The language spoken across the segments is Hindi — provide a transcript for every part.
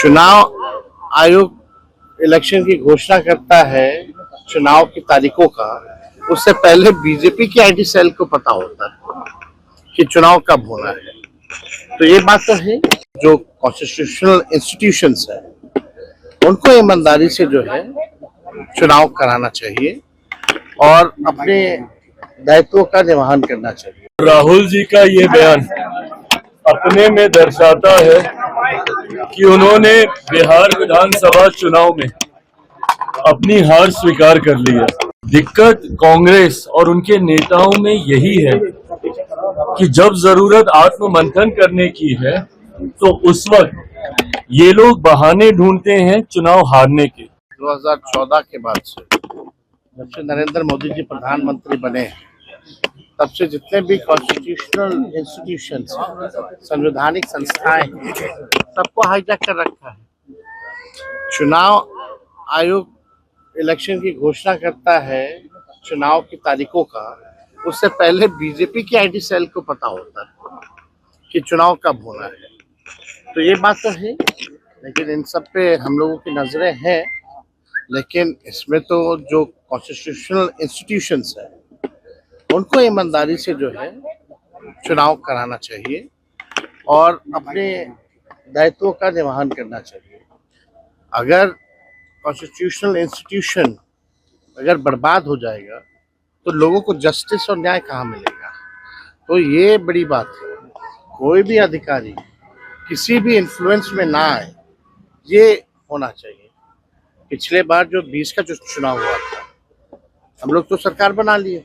चुनाव आयोग इलेक्शन की घोषणा करता है चुनाव की तारीखों का, उससे पहले बीजेपी की आईटी सेल को पता होता है कि चुनाव कब होना है। तो ये बात तो है, जो कॉन्स्टिट्यूशनल इंस्टीट्यूशंस है उनको ईमानदारी से जो है चुनाव कराना चाहिए और अपने दायित्वों का निर्वहन करना चाहिए। राहुल जी का ये बयान अपने में दर्शाता है कि उन्होंने बिहार विधानसभा चुनाव में अपनी हार स्वीकार कर ली है। दिक्कत कांग्रेस और उनके नेताओं में यही है कि जब जरूरत आत्ममंथन करने की है तो उस वक्त ये लोग बहाने ढूंढते हैं चुनाव हारने के। 2014 के बाद से जब से नरेंद्र मोदी जी प्रधानमंत्री बने हैं तब से जितने भी कॉन्स्टिट्यूशनल इंस्टीट्यूशंस हैं, संवैधानिक संस्थाएं हैं, सबको हाईजैक कर रखा है। चुनाव आयोग इलेक्शन की घोषणा करता है चुनाव की तारीखों का, उससे पहले बीजेपी की आईटी सेल को पता होता है कि चुनाव कब होना है। तो ये बात तो है, लेकिन इन सब पे हम लोगों की नजरें हैं। लेकिन इसमें तो जो कॉन्स्टिट्यूशनल इंस्टीट्यूशंस है उनको ईमानदारी से जो है चुनाव कराना चाहिए और अपने दायित्वों का निर्वहन करना चाहिए। अगर कॉन्स्टिट्यूशनल इंस्टीट्यूशन अगर बर्बाद हो जाएगा तो लोगों को जस्टिस और न्याय कहाँ मिलेगा। तो ये बड़ी बात है, कोई भी अधिकारी किसी भी इन्फ्लुएंस में ना आए, ये होना चाहिए। पिछले बार जो 20 का जो चुनाव हुआ था, हम लोग तो सरकार बना लिए,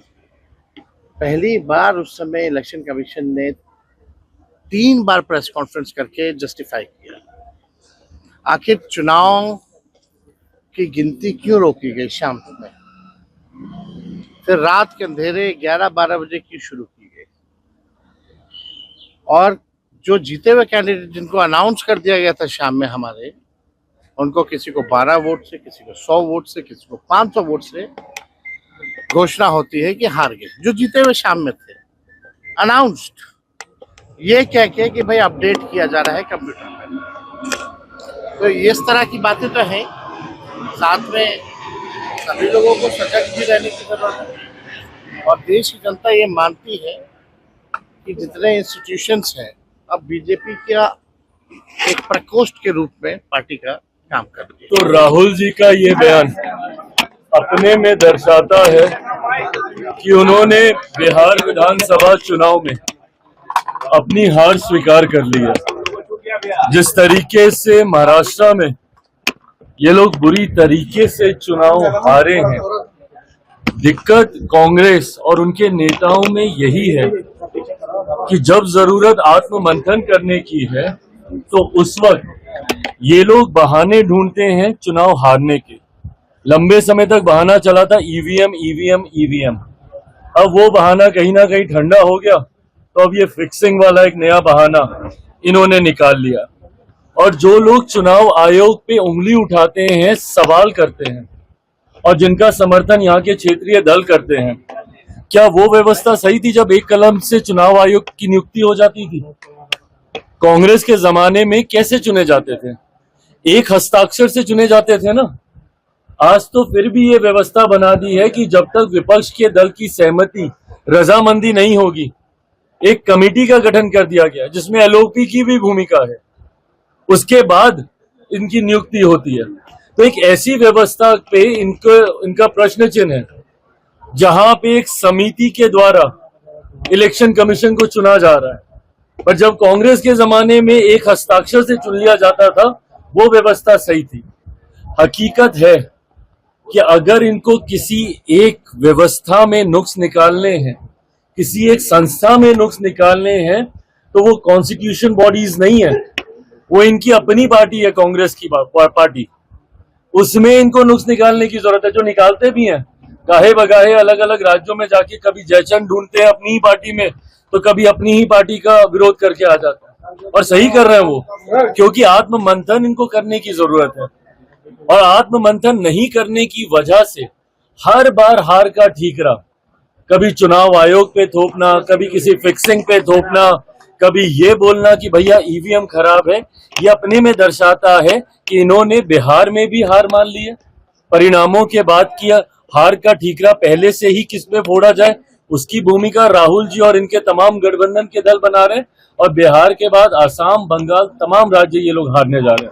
पहली बार उस समय इलेक्शन कमीशन ने 3 बार प्रेस कॉन्फ्रेंस करके जस्टिफाई किया। आखिर चुनाव की गिनती क्यों रोकी गई शाम में, फिर रात के अंधेरे 11-12 बजे की शुरू की गई, और जो जीते हुए कैंडिडेट जिनको अनाउंस कर दिया गया था शाम में हमारे, उनको किसी को 12 वोट से, किसी को 100 वोट से, किसी को 500 वोट से घोषणा होती है कि हार गए जो जीते हुए शाम में थे। अनाउंस्ड, ये कह के कि भाई अपडेट किया जा रहा है कंप्यूटर में। तो इस तरह की बातें तो हैं। साथ में सभी लोगों को सजग भी रहने की जरूरत है और देश की जनता ये मानती है कि जितने इंस्टीट्यूशंस हैं अब बीजेपी का एक प्रकोष्ठ के रूप में पार्टी का काम कर रही है। तो राहुल जी का ये बयान अपने में दर्शाता है कि उन्होंने बिहार विधानसभा चुनाव में अपनी हार स्वीकार कर ली है। जिस तरीके से महाराष्ट्र में ये लोग बुरी तरीके से चुनाव हारे हैं, दिक्कत कांग्रेस और उनके नेताओं में यही है कि जब जरूरत आत्ममंथन करने की है तो उस वक्त ये लोग बहाने ढूंढते हैं चुनाव हारने के। लंबे समय तक बहाना चला था ईवीएम ईवीएम ईवीएम, अब वो बहाना कहीं ना कहीं ठंडा हो गया, तो अब ये फिक्सिंग वाला एक नया बहाना इन्होंने निकाल लिया। और जो लोग चुनाव आयोग पे उंगली उठाते हैं, सवाल करते हैं और जिनका समर्थन यहाँ के क्षेत्रीय दल करते हैं, क्या वो व्यवस्था सही थी जब एक कलम से चुनाव आयोग की नियुक्ति हो जाती थी? कांग्रेस के जमाने में कैसे चुने जाते थे? एक हस्ताक्षर से चुने जाते थे ना। आज तो फिर भी ये व्यवस्था बना दी है कि जब तक विपक्ष के दल की सहमति, रजामंदी नहीं होगी, एक कमेटी का गठन कर दिया गया जिसमें एलओपी की भी भूमिका है, उसके बाद इनकी नियुक्ति होती है। तो एक ऐसी व्यवस्था पे इनका प्रश्न चिन्ह है जहां पे एक समिति के द्वारा इलेक्शन कमीशन को चुना जा रहा है। पर जब कांग्रेस के जमाने में एक हस्ताक्षर से चुन लिया जाता था, वो व्यवस्था सही थी। हकीकत है कि अगर इनको किसी एक व्यवस्था में नुक्स निकालने हैं, किसी एक संस्था में नुक्स निकालने हैं, तो वो कॉन्स्टिट्यूशन बॉडीज नहीं है, वो इनकी अपनी पार्टी है, कांग्रेस की पार्टी। उसमें इनको नुक्स निकालने की जरूरत है। जो निकालते भी हैं गाहे बगाहे अलग अलग राज्यों में जाके, कभी जयचंद ढूंढते हैं अपनी ही पार्टी में, तो कभी अपनी ही पार्टी का विरोध करके आ जाता है। और सही कर रहे हैं वो, क्योंकि आत्ममंथन इनको करने की जरूरत है। और आत्ममंथन नहीं करने की वजह से हर बार हार का ठीकरा, कभी चुनाव आयोग पे थोपना, कभी किसी फिक्सिंग पे थोपना, कभी ये बोलना कि भैया ईवीएम खराब है, ये अपने में दर्शाता है कि इन्होंने बिहार में भी हार मान ली है। परिणामों के बाद की हार का ठीकरा पहले से ही किस पे फोड़ा जाए, उसकी भूमिका राहुल जी और इनके तमाम गठबंधन के दल बना रहे हैं। और बिहार के बाद आसाम, बंगाल, तमाम राज्य ये लोग हारने जा रहे हैं।